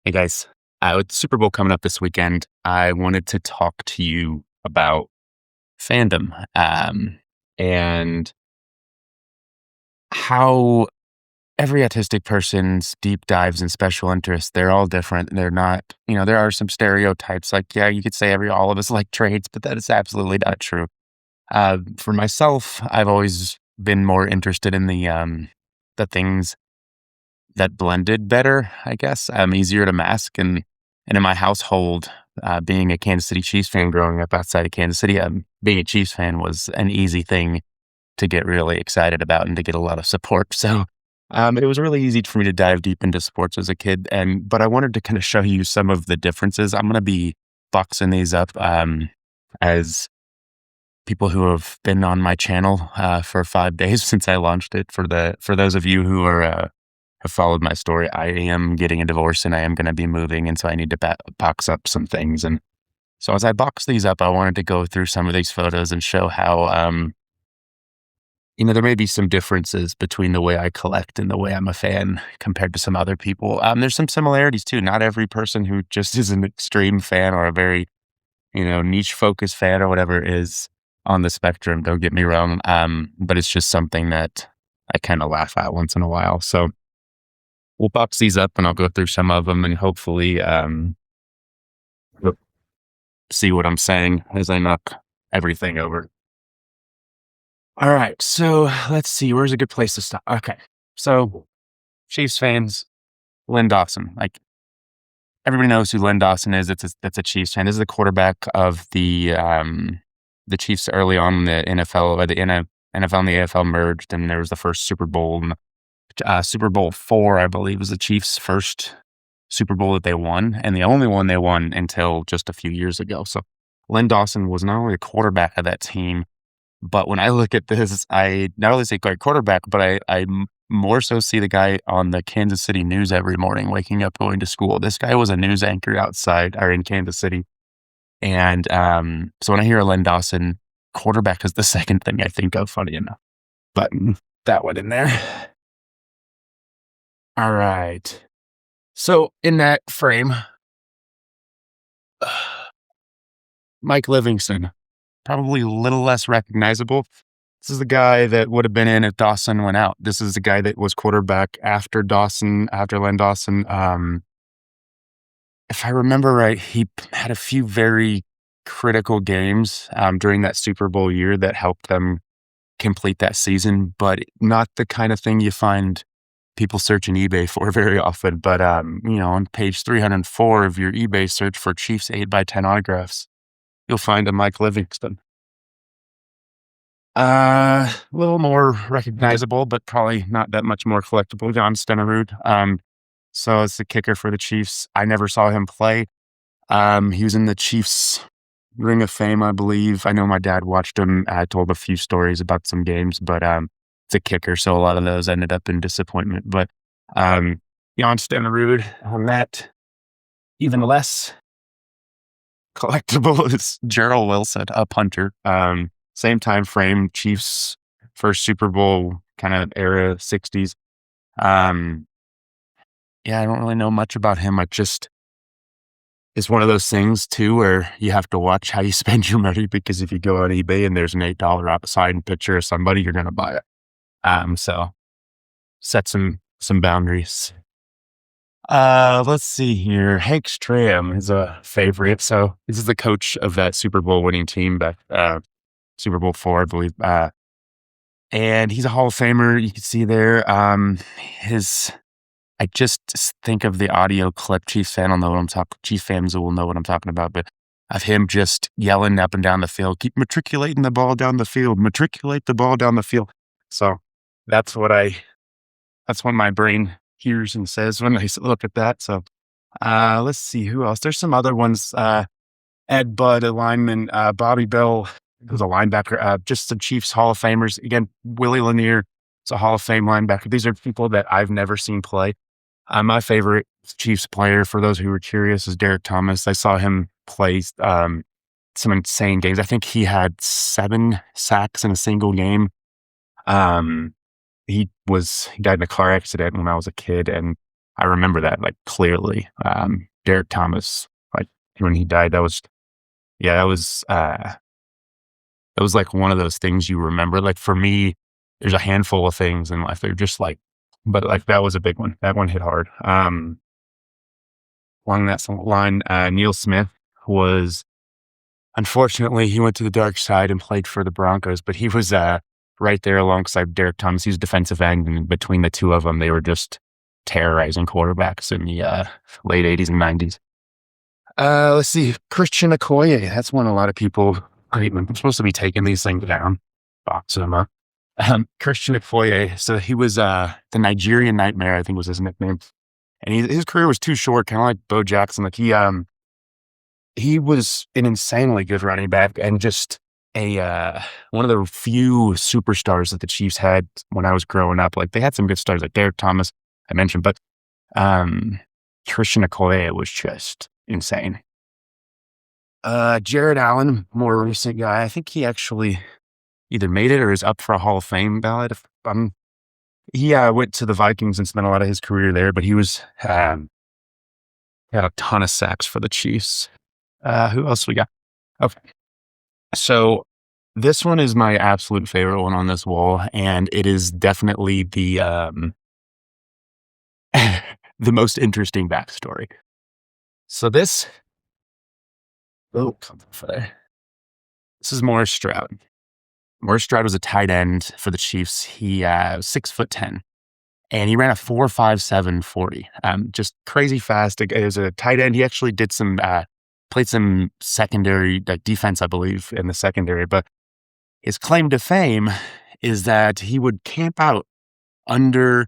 Hey guys, with the Super Bowl coming up this weekend, I wanted to talk to you about fandom and how every autistic person's deep dives and special interests, they're all different. They're not, there are some stereotypes. Like, yeah, you could say all of us like trades, but that is absolutely not true. For myself, I've always been more interested in the things that blended better, I guess, easier to mask. And in my household, being a Kansas City Chiefs fan growing up outside of Kansas City, being a Chiefs fan was an easy thing to get really excited about and to get a lot of support. So it was really easy for me to dive deep into sports as a kid. But I wanted to kind of show you some of the differences. I'm going to be boxing these up as people who have been on my channel for 5 days since I launched it. For those of you who are have followed my story, I am getting a divorce and I am going to be moving, and so I need to box up some things. And so as I box these up, I wanted to go through some of these photos and show how there may be some differences between the way I collect and the way I'm a fan compared to some other people. There's some similarities too. Not every person who just is an extreme fan or a very niche focused fan or whatever is on the spectrum. Don't get me wrong. But it's just something that I kind of laugh at once in a while. So we'll box these up and I'll go through some of them and hopefully see what I'm saying as I knock everything over. All right. So let's see. Where's a good place to start? Okay. So Chiefs fans, Len Dawson. Like, everybody knows who Len Dawson is. That's a Chiefs fan. This is the quarterback of the Chiefs early on in the NFL, or the NFL and the AFL merged, and there was the first Super Bowl. Super Bowl IV, I believe, was the Chiefs' first Super Bowl that they won, and the only one they won until just a few years ago. So Len Dawson was not only the quarterback of that team, but when I look at this, I not only see great quarterback, but I more so see the guy on the Kansas City news every morning, waking up, going to school. This guy was a news anchor outside or in Kansas City. And so when I hear Len Dawson, quarterback is the second thing I think of, funny enough. But that one in there. All right. So in that frame, Mike Livingston, probably a little less recognizable. This is the guy that would have been in if Dawson went out. This is the guy that was quarterback after Len Dawson. If I remember right, he had a few very critical games during that Super Bowl year that helped them complete that season, but not the kind of thing you find people searching eBay for very often. But, on page 304 of your eBay search for Chiefs 8x10 autographs, you'll find a Mike Livingston. A little more recognizable, but probably not that much more collectible. John Stenerud. So it's the kicker for the Chiefs. I never saw him play. He was in the Chiefs Ring of Fame, I believe. I know my dad watched him. I told a few stories about some games, but it's a kicker, so a lot of those ended up in disappointment. But Jan Stenerud on that, even less collectible is Gerald Wilson, a punter. Same time frame, Chiefs first Super Bowl kind of era, 60s. Yeah, I don't really know much about him. It's one of those things too where you have to watch how you spend your money, because if you go on eBay and there's an $8 outside picture of somebody, you're gonna buy it. So set some boundaries. Let's see here. Hank Stram is a favorite. So this is the coach of that Super Bowl winning team back Super Bowl IV, I believe. And he's a Hall of Famer. You can see there. I just think of the audio clip. Chiefs fans will know what I'm talking about, but of him just yelling up and down the field, keep matriculating the ball down the field, matriculate the ball down the field. So that's what my brain hears and says when I look at that. So let's see who else. There's some other ones. Ed Budd, a lineman, Bobby Bell, who's a linebacker, just some Chiefs Hall of Famers. Again, Willie Lanier is a Hall of Fame linebacker. These are people that I've never seen play. My favorite Chiefs player, for those who were curious, is Derek Thomas. I saw him play some insane games. I think he had 7 sacks in a single game. He died in a car accident when I was a kid, and I remember that, like, clearly. Derek Thomas, like, when he died, yeah, that was, like, one of those things you remember. Like, for me, there's a handful of things in life that are just, like, but, like, that was a big one. That one hit hard. Along that line, Neil Smith was unfortunately, he went to the dark side and played for the Broncos, but he was, right there alongside Derek Thomas. He was defensive end, and between the two of them, they were just terrorizing quarterbacks in the, late '80s and '90s. Let's see, Christian Okoye, that's one a lot of people I'm supposed to be taking these things down, boxing them up. Christian Okoye, so he was, the Nigerian Nightmare, I think was his nickname, and his career was too short, kinda like Bo Jackson. Like, he was an insanely good running back and just one of the few superstars that the Chiefs had when I was growing up. Like, they had some good stars like Derek Thomas, I mentioned, but um, Christian Okoye was just insane. Jared Allen, more recent guy. I think he actually either made it or is up for a Hall of Fame ballot. He went to the Vikings and spent a lot of his career there, but he was had a ton of sacks for the Chiefs. Who else we got? Okay. So this one is my absolute favorite one on this wall, and it is definitely the most interesting backstory. So come for there. This is Morris Stroud. Morris Stroud was a tight end for the Chiefs. He was 6'10", and he ran a 4.57 40. Just crazy fast. As a tight end, he actually did played some secondary, like, defense, I believe, in the secondary. But his claim to fame is that he would camp out under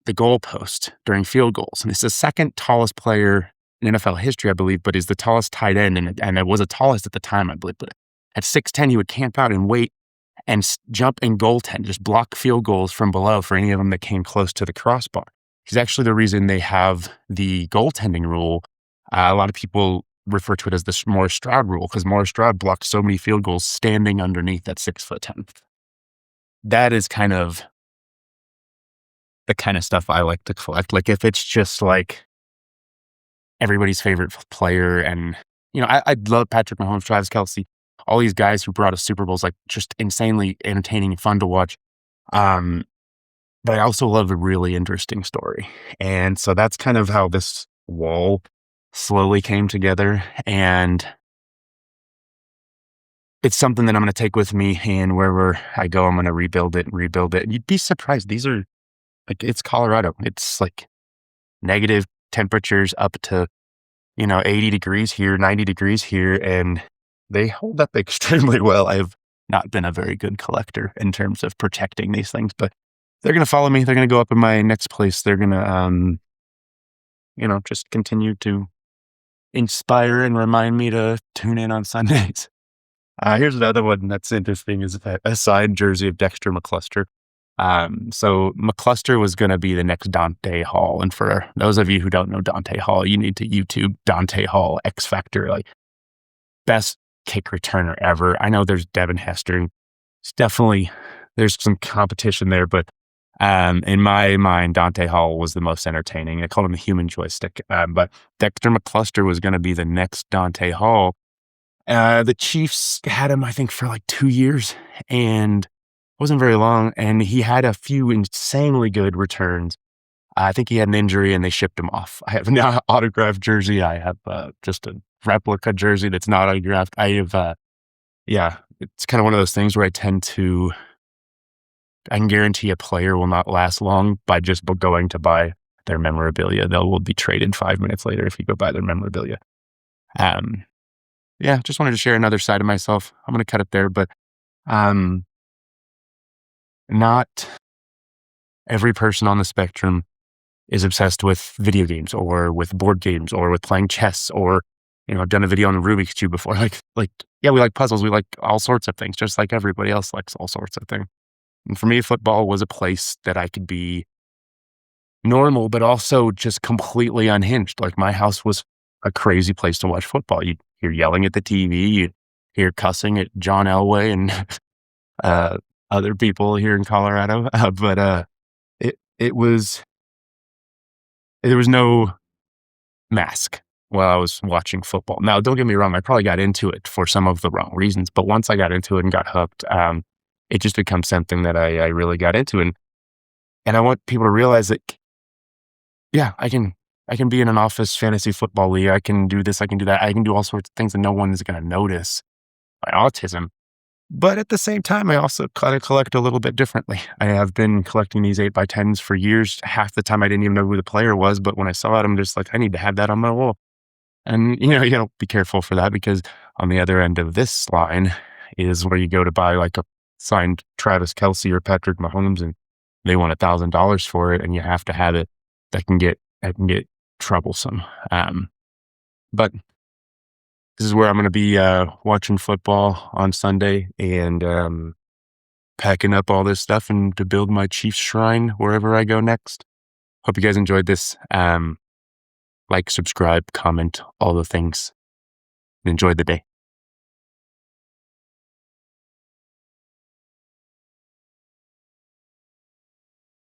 the goalpost during field goals. And it's the second tallest player in NFL history, I believe, but he's the tallest tight end. And it was the tallest at the time, I believe. But at 6'10", he would camp out and wait and jump and goaltend, just block field goals from below for any of them that came close to the crossbar. He's actually the reason they have the goaltending rule. A lot of people refer to it as the Morris Stroud rule, because Morris Stroud blocked so many field goals standing underneath that 6'10". That is kind of the kind of stuff I like to collect. Like, if it's just like everybody's favorite player, and I love Patrick Mahomes, Travis Kelce, all these guys who brought us Super Bowls, like, just insanely entertaining and fun to watch. But I also love a really interesting story. And so that's kind of how this wall slowly came together. And it's something that I'm going to take with me, and wherever I go, I'm going to rebuild it. And you'd be surprised. These are, like, it's Colorado. It's like negative temperatures up to, 80 degrees here, 90 degrees here, and they hold up extremely well. I've not been a very good collector in terms of protecting these things, but they're going to follow me. They're going to go up in my next place. They're going to, just continue to inspire and remind me to tune in on Sundays. Here's another one that's interesting, is a signed jersey of Dexter McCluster. So McCluster was going to be the next Dante Hall. And for those of you who don't know Dante Hall, you need to YouTube Dante Hall X Factor, like, best kick returner ever. I know there's Devin Hester. There's some competition there, but in my mind, Dante Hall was the most entertaining. I called him the human joystick. But Dexter McCluster was going to be the next Dante Hall. The Chiefs had him, I think, for like 2 years, and wasn't very long. And he had a few insanely good returns. I think he had an injury, and they shipped him off. I have an autographed jersey. I have just a replica jersey that's not autographed. I have, it's kind of one of those things where I can guarantee a player will not last long by just going to buy their memorabilia. They will be traded 5 minutes later if you go buy their memorabilia. Just wanted to share another side of myself. I'm going to cut it there, but not every person on the spectrum is obsessed with video games or with board games or with playing chess, or, I've done a video on the Rubik's Cube before. We like puzzles. We like all sorts of things, just like everybody else likes all sorts of things. And for me, football was a place that I could be normal, but also just completely unhinged. Like, my house was a crazy place to watch football. You'd hear yelling at the TV. You'd hear cussing at John Elway and other people here in Colorado. But it was there was no mask while I was watching football. Now, don't get me wrong, I probably got into it for some of the wrong reasons, but once I got into it and got hooked, it just becomes something that I really got into. And I want people to realize that, yeah, I can be in an office fantasy football league. I can do this, I can do that. I can do all sorts of things and no one is going to notice my autism. But at the same time, I also kind of collect a little bit differently. I have been collecting these 8x10s for years. Half the time I didn't even know who the player was, but when I saw it, I'm just like, I need to have that on my wall. And, be careful for that because on the other end of this line is where you go to buy like a signed Travis Kelsey or Patrick Mahomes and they want $1,000 for it and you have to have it. That can get troublesome. But this is where I'm going to be watching football on Sunday and packing up all this stuff and to build my Chiefs shrine wherever I go next. Hope you guys enjoyed this. Like, subscribe, comment, all the things. Enjoy the day.